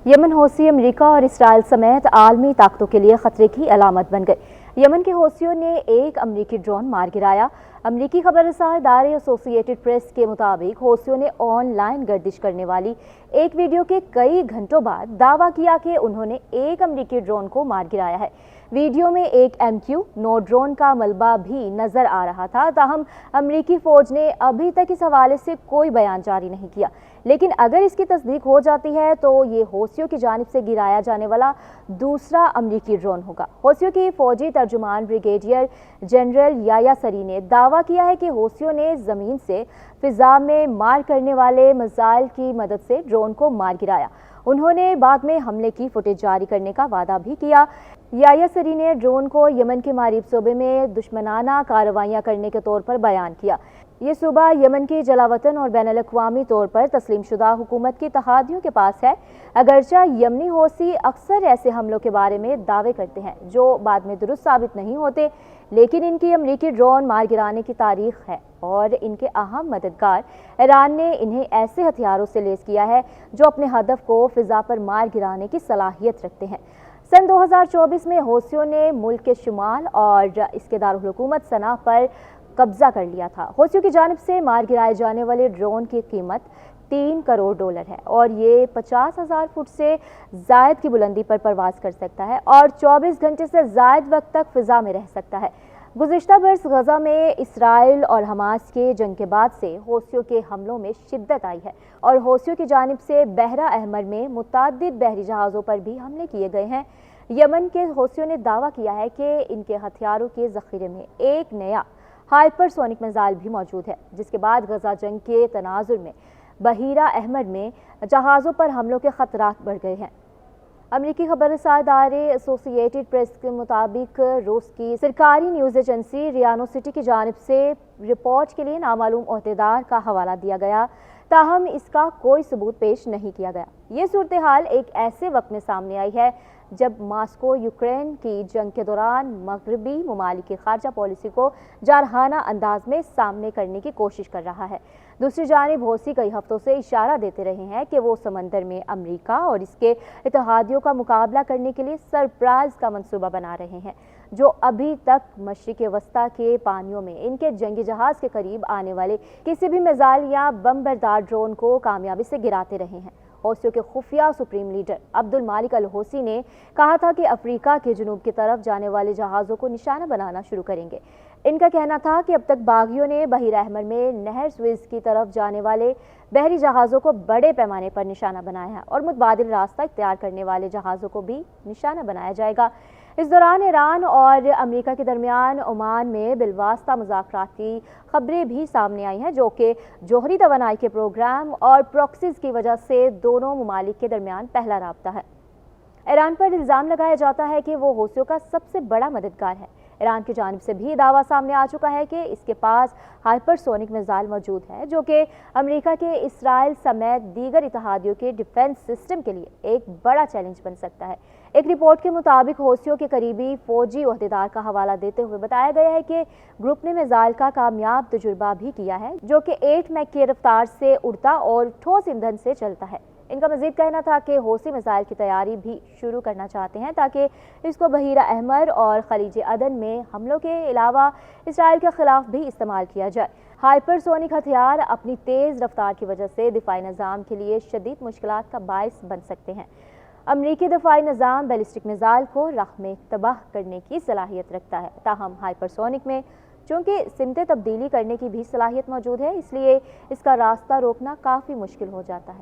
Yemen हौसी America और Israel समेत आलमी ताकतों के लिए खतरे की अलामत बन गए। यमन के हौसियों ने एक अमेरिकी ड्रोन मार गिराया। अमेरिकी खबरसां इदारे एसोसिएटेड प्रेस के मुताबिक हौसियों ने ऑनलाइन गर्दिश करने वाली एक वीडियो के कई घंटों बाद दावा किया कि उन्होंने एक अमेरिकी ड्रोन को मार गिराया है। वीडियो में एक MQ-9 ड्रोन का मलबा भी नजर आ रहा था। ताहम अमेरिकी फौज ने अभी तक इस हवाले से कोई बयान जारी नहीं किया, लेकिन अगर इसकी तस्दीक हो जाती है तो ये हौसियों की जानिब से गिराया जाने वाला दूसरा अमेरिकी ड्रोन होगा। हौसियों की फौजी तर्जुमान ब्रिगेडियर जनरल याया सरी ने दावा किया है कि हौसियों ने जमीन से फिजा में मार करने वाले मिसाइल की मदद से ड्रोन को मार गिराया। उन्होंने बाद में हमले की फुटेज जारी करने का वादा भी किया। याया सरी ने ड्रोन को यमन के मारीब सूबे में दुश्मनाना कार्रवाइयां करने के तौर पर बयान किया। ये सूबा यमन की जलावतन और बैनुल अक़वामी तौर पर तस्लीम शुदा हुकूमत की तहादियों के पास है। अगरचा यमनी हौसी अक्सर ऐसे हमलों के बारे में दावे करते हैं जो बाद में दुरुस्त साबित नहीं होते, लेकिन इनकी अमेरिकी ड्रोन मार गिराने की तारीख है और इनके अहम मददगार ईरान ने इन्हें ऐसे हथियारों से लैस किया है जो अपने हदफ को फिजा पर मार गिराने की सलाहियत रखते हैं। सन 2024 में हौसियों ने मुल्क के शुमाल और इसके दारुल हुकूमत सना पर कब्जा कर लिया था। हौसियों की जानिब से मार गिराए जाने वाले ड्रोन की कीमत $3 करोड़ है और ये 50,000 फुट से जायद की बुलंदी पर परवाज कर सकता है और 24 घंटे से जायद वक्त तक फिजा में रह सकता है। गुज़िश्ता बरस गजा में इसराइल और हमास के जंग के बाद से हौसियों के हमलों में शिद्दत आई है और हौसियों की जानिब से बहरा अहमर में मुतअद्दिद बहरी जहाज़ों पर भी हमले किए गए हैं। यमन के हौसियों ने दावा किया है कि इनके हथियारों के ज़ख़ीरे में एक नया हाइपरसोनिक मिसाइल भी मौजूद है, जिसके बाद गजा जंग के तनाजुर में बहीरा अहमर में जहाज़ों पर हमलों के खतरात बढ़ गए हैं। अमेरिकी खबरसां इदारे एसोसिएटेड प्रेस के मुताबिक रूस की सरकारी न्यूज़ एजेंसी रिया नोसिटी की जानिब से रिपोर्ट के लिए नामालूम ओहदेदार का हवाला दिया गया, ताहम इसका कोई सबूत पेश नहीं किया गया। ये सूरत हाल एक ऐसे वक्त में सामने आई है जब मास्को यूक्रेन की जंग के दौरान मगरबी ममालिक की खारजा पॉलिसी को जारहाना अंदाज में सामने करने की कोशिश कर रहा है। दूसरी जानिब हौसी कई हफ्तों से इशारा देते रहे हैं कि वो समंदर में अमेरिका और इसके इत्तेहादियों का मुकाबला करने के लिए सरप्राइज का मंसूबा बना रहे हैं, जो अभी तक मशरिक़ वस्ता के पानियों में इनके जंगी जहाज़ के करीब आने वाले किसी भी मिसाइल या बमबरदार ड्रोन को कामयाबी से गिराते रहे हैं। हौसियों के खुफिया सुप्रीम लीडर अब्दुल मालिक अल हौसी ने कहा था कि अफ्रीका के जुनूब की तरफ जाने वाले जहाज़ों को निशाना बनाना शुरू करेंगे। इनका कहना था कि अब तक बागियों ने बहीरा अहमर में नहर स्विज की तरफ जाने वाले बहरी जहाज़ों को बड़े पैमाने पर निशाना बनाया है और मुतबादिल रास्ता इख्तियार करने वाले जहाज़ों को भी निशाना बनाया जाएगा। इस दौरान ईरान और अमेरिका के दरमियान ओमान में बिलवास्ता मुज़ाकराती खबरें भी सामने आई हैं, जो कि जोहरी तवानाई के प्रोग्राम और प्रॉक्सीज की वजह से दोनों ममालिक के दरमियान पहला राब्ता है। ईरान पर इल्ज़ाम लगाया जाता है कि वो हौसियों का सबसे बड़ा मददगार है। ईरान की जानिब से भी दावा सामने आ चुका है कि इसके पास हाइपरसोनिक मिसाइल मौजूद है, जो कि अमेरिका के इसराइल समेत दीगर इत्तेहादियों के डिफेंस सिस्टम के लिए एक बड़ा चैलेंज बन सकता है। एक रिपोर्ट के मुताबिक हौसियों के करीबी फौजी ओहदेदार का हवाला देते हुए बताया गया है कि ग्रुप ने मिसाइल का कामयाब तजुर्बा भी किया है, जो कि 8 मैक की रफ्तार से उड़ता और ठोस ईंधन से चलता है। इनका मजीद कहना था कि हौसी मिसाइल की तैयारी भी शुरू करना चाहते हैं ताकि इसको बहीरा अहमर और खलीज अदन में हमलों के अलावा इसराइल के खिलाफ भी इस्तेमाल किया जाए। हाइपरसोनिक हथियार अपनी तेज़ रफ्तार की वजह से दिफाई निज़ाम के लिए शदीद मुश्किलात का बायस बन सकते हैं। अमरीकी दिफाई निज़ाम बैलिस्टिक मिसाइल को राह में तबाह करने की सलाहियत रखता है, ताहम हाइपरसोनिक में चूँकि सिमतें तब्दीली करने की भी सलाहियत मौजूद है, इसलिए इसका रास्ता रोकना काफ़ी मुश्किल हो जाता है।